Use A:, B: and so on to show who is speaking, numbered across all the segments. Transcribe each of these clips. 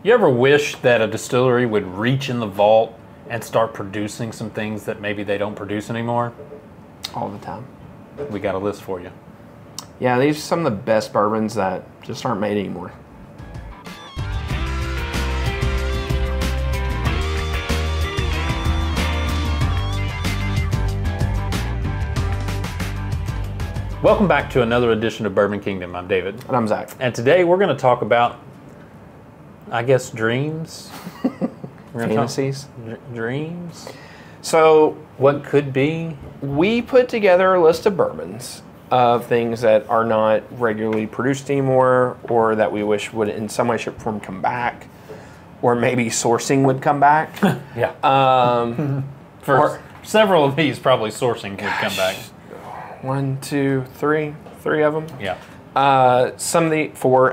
A: You ever wish that a distillery would reach in the vault and start producing some things that maybe they don't produce anymore?
B: All the time.
A: We got a list for you.
B: Yeah, these are some of the best bourbons that just aren't made anymore.
A: Welcome back to another edition of Bourbon Kingdom. I'm David.
B: And I'm Zach.
A: And today we're going to talk about, I guess, dreams.
B: Fantasies.
A: Dreams.
B: So,
A: What could be?
B: we put together a list of bourbons of things that are not regularly produced anymore, or that we wish would in some way, shape, or form come back, or maybe sourcing would come back.
A: Yeah.
B: Or-
A: Several of these, probably sourcing would come back.
B: 1, 2, 3. 3 of them.
A: Yeah.
B: Some of the four.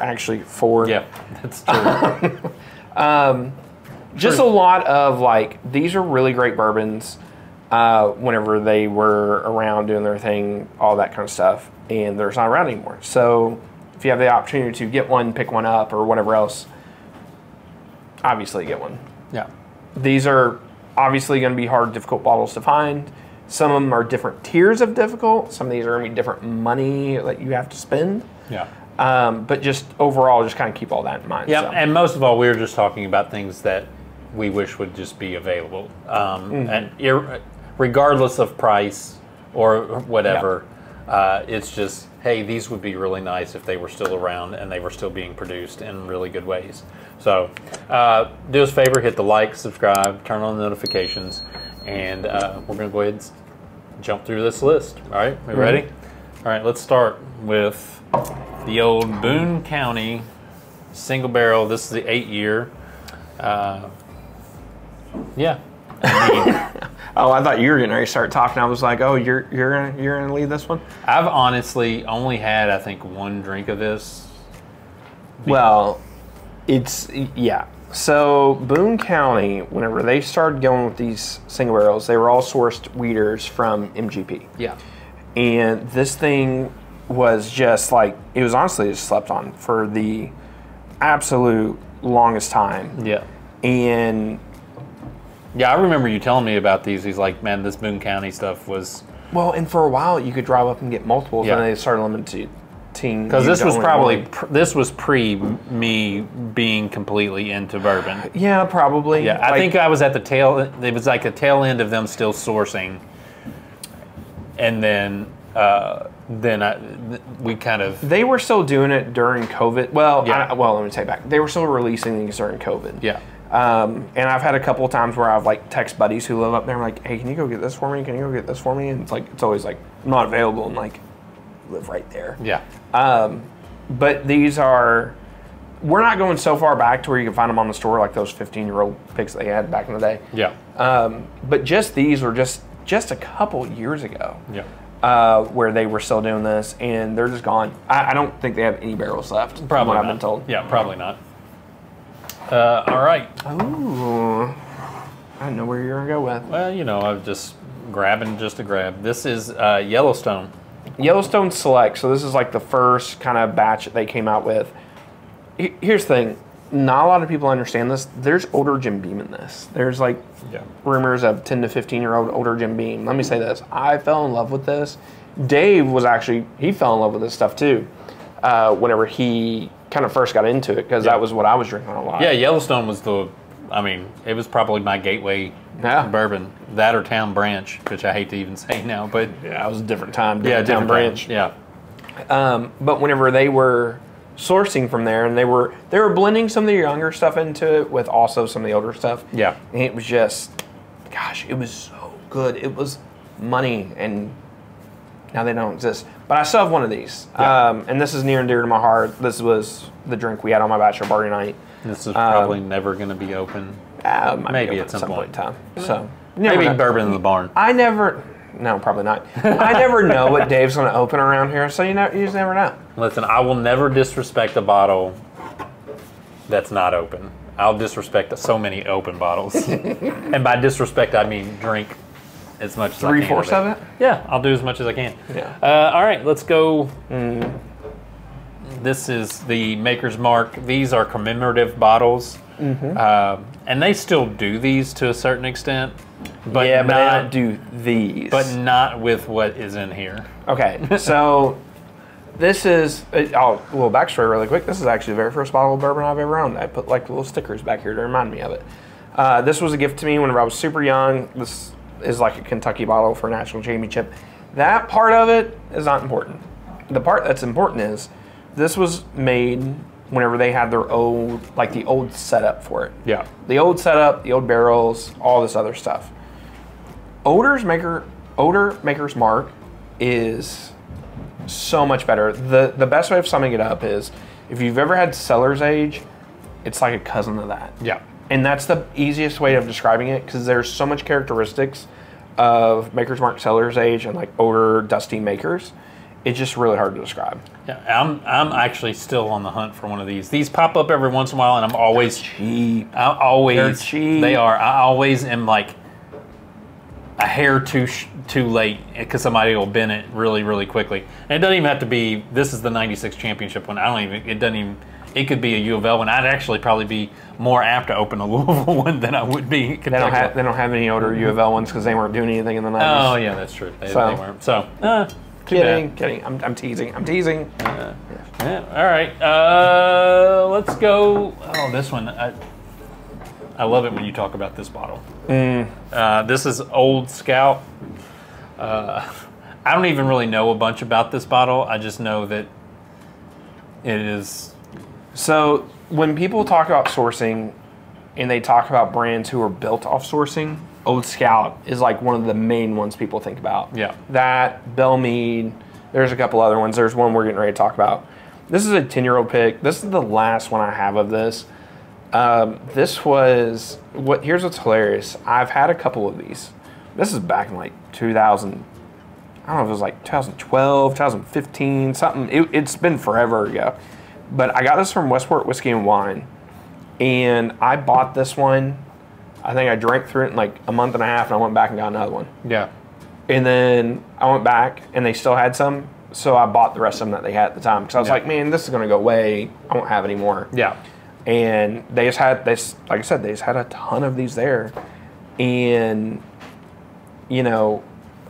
A: Yeah, that's true.
B: Just a lot of like, these are really great bourbons whenever they were around doing their thing, all that kind of stuff, and they're not around anymore. So if you have the opportunity to get one, pick one up, or whatever else, obviously get one.
A: Yeah.
B: These are obviously going to be hard, difficult bottles to find. Some of them are different tiers of difficult. Some of these are going to be different money that you have to spend.
A: Yeah.
B: But just overall, just kind of keep all that in mind.
A: Yeah,
B: So.
A: and most of all, we're just talking about things that we wish would just be available. And regardless of price or whatever, it's just, hey, these would be really nice if they were still around and they were still being produced in really good ways. So do us a favor, hit the like, subscribe, turn on the notifications, and we're going to go ahead and jump through this list. All right, we ready? All right, let's start with the old Boon County single barrel. This is the 8-year. Yeah.
B: Oh, I thought you were getting ready to start talking. I was like, oh, you're gonna lead this one?
A: I've honestly only had, I think, one drink of this.
B: Well, yeah. So Boone County, whenever they started going with these single barrels, they were all sourced wheaters from MGP.
A: Yeah.
B: And this thing was just like, it was honestly just slept on for the absolute longest time.
A: Yeah.
B: And
A: yeah, I remember you telling me about these. He's like, man, this Boone County stuff was...
B: well, and for a while you could drive up and get multiples,
A: Yeah.
B: and they started limiting.
A: Because this was probably, this was pre me being completely into bourbon.
B: Yeah, probably.
A: Yeah, I think I was at the tail, it was like the tail end of them still sourcing. And then we kind of...
B: they were still doing it during COVID. Well,
A: Yeah.
B: let me take it back. They were still releasing these during COVID.
A: Yeah.
B: And I've had a couple of times where I've like text buddies who live up there. I'm like, hey, can you go get this for me? Can you go get this for me? And it's like, it's always like not available, and like live right there.
A: Yeah.
B: But these are, we're not going so far back to where you can find them on the store like those 15-year-old picks they had back in the day.
A: Yeah.
B: But just these were just a couple years ago.
A: Yeah.
B: Where they were still doing this, and they're just gone. I don't think they have any barrels left.
A: Probably
B: from what
A: not.
B: I've been told.
A: Yeah, probably not. All right.
B: Ooh, I didn't know where you were gonna go with.
A: Well, you know, I'm just grabbing just to grab. This is Yellowstone.
B: Yellowstone Select. So this is like the first kind of batch that they came out with. Here's the thing. Not a lot of people understand this. There's older Jim Beam in this. There's like rumors of 10 to 15-year-old older Jim Beam. Let me say this. I fell in love with this. Dave was actually, he fell in love with this stuff too. Whenever he kind of first got into it, because that was what I was drinking a lot.
A: Yeah, Yellowstone was it was probably my gateway bourbon. That or Town Branch, which I hate to even say now, but...
B: yeah, it was a different time.
A: Town
B: Branch.
A: Yeah.
B: But whenever they were sourcing from there, and they were blending some of the younger stuff into it with also some of the older stuff.
A: Yeah.
B: And it was just, gosh, it was so good. It was money, and now they don't exist. But I still have one of these.
A: Yeah.
B: And this is near and dear to my heart. This was the drink we had on my bachelor party night.
A: This is probably never going to be open.
B: Maybe at some point in time. So
A: maybe bourbon in the barn.
B: No, probably not. I never know what Dave's going to open around here, so you just never know.
A: Listen, I will never disrespect a bottle that's not open. I'll disrespect so many open bottles. And by disrespect, I mean drink as much as I can.
B: 3/4 of it?
A: Yeah, I'll do as much as I can.
B: Yeah.
A: All right, let's go. This is the Maker's Mark. These are commemorative bottles. And they still do these to a certain extent. But
B: yeah, but
A: not,
B: they don't do these.
A: But not with what is in here.
B: Okay, so this is, a little backstory really quick. This is actually the very first bottle of bourbon I've ever owned. I put like little stickers back here to remind me of it. This was a gift to me whenever I was super young. This is like a Kentucky bottle for a national championship. That part of it is not important. The part that's important is this was made whenever they had their old, like the old setup for it.
A: Yeah.
B: The old setup, the old barrels, all this other stuff. Odor Maker's Mark is so much better. The best way of summing it up is if you've ever had cellar's age, it's like a cousin of that.
A: Yeah.
B: And that's the easiest way of describing it because there's so much characteristics of Maker's Mark cellar's age and like odor dusty makers. It's just really hard to describe.
A: Yeah, I'm actually still on the hunt for one of these. These pop up every once in a while, and I'm always
B: cheap.
A: They're
B: cheap.
A: They are. I always am like a hair too late because somebody will bin it really, really quickly. And it doesn't even have to be. This is the '96 championship one. It doesn't even. It could be a U of L one. I'd actually probably be more apt to open a Louisville one than I would be.
B: They don't have any older U of L ones because they weren't doing anything in the 90s.
A: Oh yeah, that's true. They weren't. So.
B: Kidding. I'm teasing.
A: Yeah. All right. Let's go. Oh, this one. I love it when you talk about this bottle. This is Old Scout. I don't even really know a bunch about this bottle. I just know that it is.
B: So when people talk about sourcing and they talk about brands who are built off sourcing, Old Scout is like one of the main ones people think about.
A: Yeah. That,
B: Bellmead, there's a couple other ones. There's one we're getting ready to talk about. This is a 10-year-old pick. This is the last one I have of this. This was, here's what's hilarious. I've had a couple of these. This is back in like 2000, I don't know if it was like 2012, 2015, something. It's been forever ago. But I got this from Westport Whiskey and Wine. And I bought this one. I think I drank through it in like a month and a half, and I went back and got another one.
A: Yeah.
B: And then I went back, and they still had some, so I bought the rest of them that they had at the time. Because I was like, man, this is going to go away. I won't have any more.
A: Yeah.
B: And they just had, like I said, they just had a ton of these there. And, you know,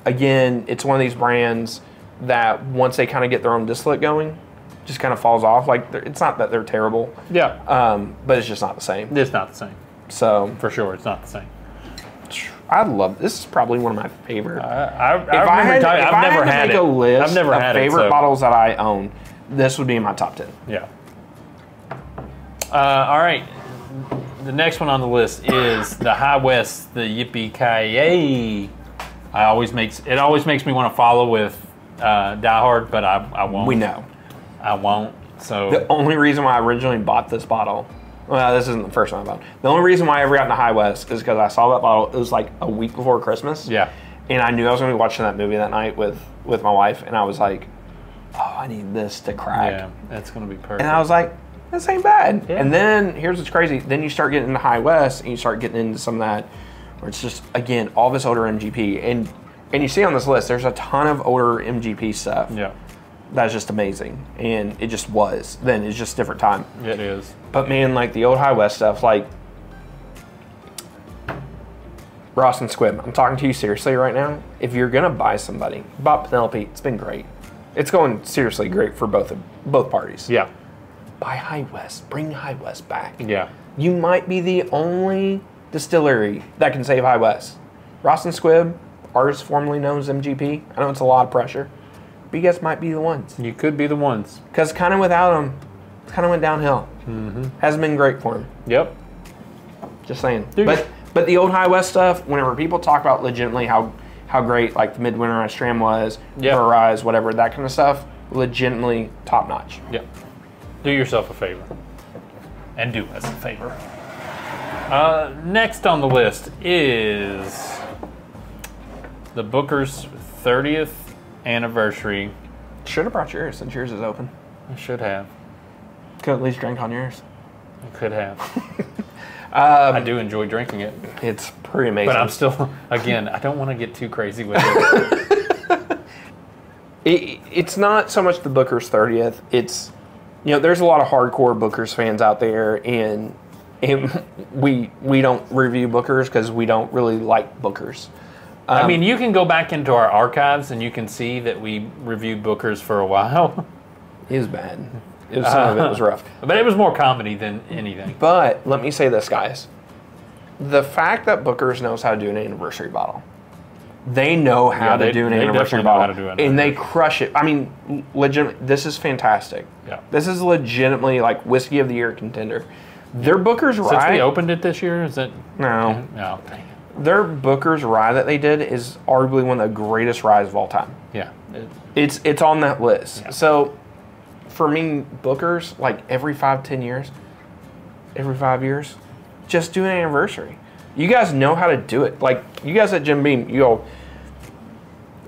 B: again, it's one of these brands that once they kind of get their own distillate going, just kind of falls off. Like, it's not that they're terrible.
A: Yeah.
B: But it's just not the same.
A: It's not the same.
B: So
A: for sure, it's not the same.
B: I love this. Is probably one of my favorite.
A: I've never had it.
B: I've never had favorite bottles that I own. This would be in my top 10.
A: Yeah. All right. The next one on the list is the High West, the Yippee-Ki-Yay. It always makes me want to follow with Die Hard, but I won't.
B: We know.
A: I won't. So
B: the only reason why I originally bought this bottle. Well, this isn't the first one I bought. The only reason why I ever got into High West is because I saw that bottle. It was like a week before Christmas.
A: Yeah.
B: And I knew I was going to be watching that movie that night with my wife. And I was like, oh, I need this to crack.
A: Yeah, that's going to be perfect.
B: And I was like, this ain't bad.
A: Yeah.
B: And then, here's what's crazy. Then you start getting into High West, and you start getting into some of that, where it's just, again, all this older MGP. And you see on this list, there's a ton of older MGP stuff.
A: Yeah.
B: That's just amazing. And it just was. Then it's just a different time.
A: It is.
B: But man, like the old High West stuff, like Ross and Squibb, I'm talking to you seriously right now. If you're gonna buy somebody, bought Penelope, it's been great. It's going seriously great for both parties.
A: Yeah.
B: Buy High West. Bring High West back.
A: Yeah.
B: You might be the only distillery that can save High West. Ross and Squibb, ours formerly known as MGP. I know it's a lot of pressure, but you guys might be the ones.
A: You could be the ones.
B: Because kind of without them, it kind of went downhill. Mm-hmm. Hasn't been great for them.
A: Yep.
B: Just saying. But the old High West stuff, whenever people talk about legitimately how great like the Midwinter Ice Stram was, or Rise, whatever, that kind of stuff, legitimately top notch.
A: Yep. Do yourself a favor. And do us a favor. Next on the list is the Booker's 30th anniversary.
B: Should have brought yours since yours is open.
A: I should have.
B: Could at least drink on yours.
A: I could have. I do enjoy drinking it.
B: It's pretty amazing.
A: But I'm still, again, I don't want to get too crazy with it.
B: It's not so much the Booker's 30th. It's there's a lot of hardcore Booker's fans out there, and we don't review Booker's because we don't really like Booker's.
A: I mean, you can go back into our archives and you can see that we reviewed Booker's for a while.
B: It was bad. Some of it was rough.
A: But it was more comedy than anything.
B: But let me say this, guys. The fact that Booker's knows how to do an anniversary bottle. They know how to do an anniversary bottle. And they crush it. I mean, legitimately, this is fantastic.
A: Yeah.
B: This is legitimately like Whiskey of the Year contender. Their Booker's Rye...
A: Since we opened it this year, is it?
B: No.
A: No, dang it.
B: Their Booker's Rye that they did is arguably one of the greatest ryes of all time.
A: Yeah.
B: It's on that list.
A: Yeah.
B: So, for me, Booker's, like every 5 years, just do an anniversary. You guys know how to do it. Like, you guys at Jim Beam, you go,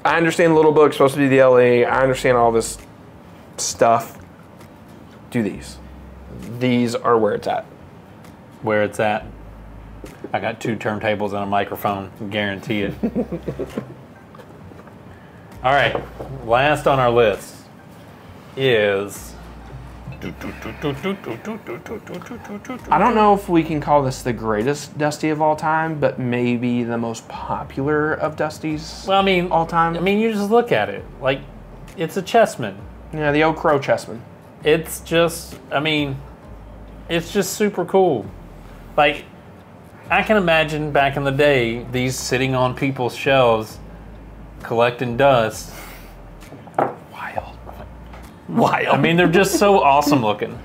B: I understand the little book's supposed to be the LA. I understand all this stuff. Do these. These are where it's at.
A: Where it's at. I got 2 turntables and a microphone, guarantee it. All right, last on our list is...
B: I don't know if we can call this the greatest Dusty of all time, but maybe the most popular of Dusties.
A: Well, I mean,
B: all time.
A: I mean, you just look at it. Like, it's a chessman.
B: Yeah, the Old Crow chessman.
A: It's just, I mean, it's just super cool. Like, I can imagine back in the day, these sitting on people's shelves, collecting dust. Wild. I mean, they're just so awesome looking.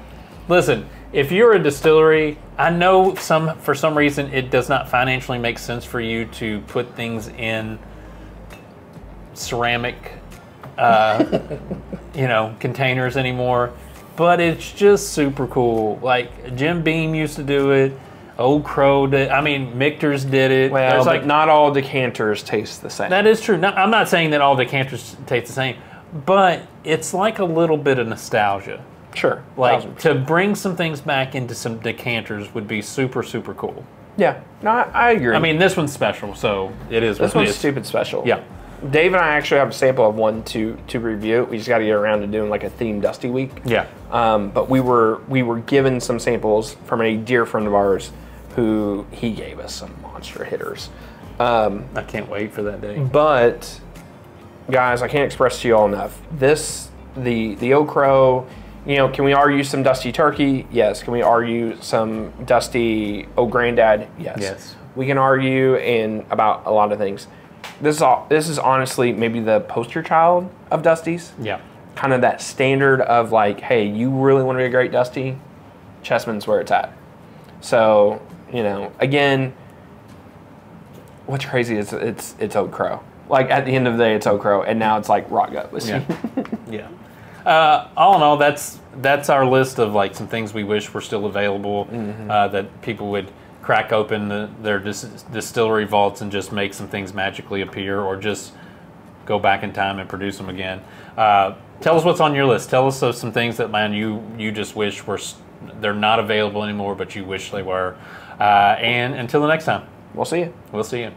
A: Listen, if you're a distillery, I know for some reason it does not financially make sense for you to put things in ceramic, containers anymore, but it's just super cool. Like Jim Beam used to do it. Old Crow did. I mean, Michter's did it.
B: Well, but not all decanters taste the same.
A: That is true. No, I'm not saying that all decanters taste the same. But it's like a little bit of nostalgia.
B: Sure.
A: Like
B: 1000%.
A: to bring some things back into some decanters would be super, super cool.
B: Yeah. No, I agree.
A: I mean, this one's special, so it is.
B: This one's stupid special.
A: Yeah.
B: Dave and I actually have a sample of one to review. We just got to get around to doing like a themed Dusty week.
A: Yeah.
B: But we were given some samples from a dear friend of ours who he gave us some monster hitters.
A: I can't wait for that day.
B: But guys, I can't express to you all enough. The Old Crow, can we argue some Dusty Turkey? Yes. Can we argue some Dusty Old Granddad? Yes.
A: Yes.
B: We can argue about a lot of things. This is honestly maybe the poster child of Dusties.
A: Yeah.
B: Kind of that standard of like, hey, you really want to be a great Dusty? Chessman's where it's at. So, again, what's crazy is it's Old Crow. Like, at the end of the day, it's Old Crow, and now it's like rock gut whiskey.
A: Yeah. Yeah. All in all, that's our list of like some things we wish were still available, that people would crack open their distillery vaults and just make some things magically appear, or just go back in time and produce them again. Tell us what's on your list. Tell us of some things that, man, you just wish they're not available anymore, but you wish they were. And until the next time,
B: We'll see you.
A: We'll see you.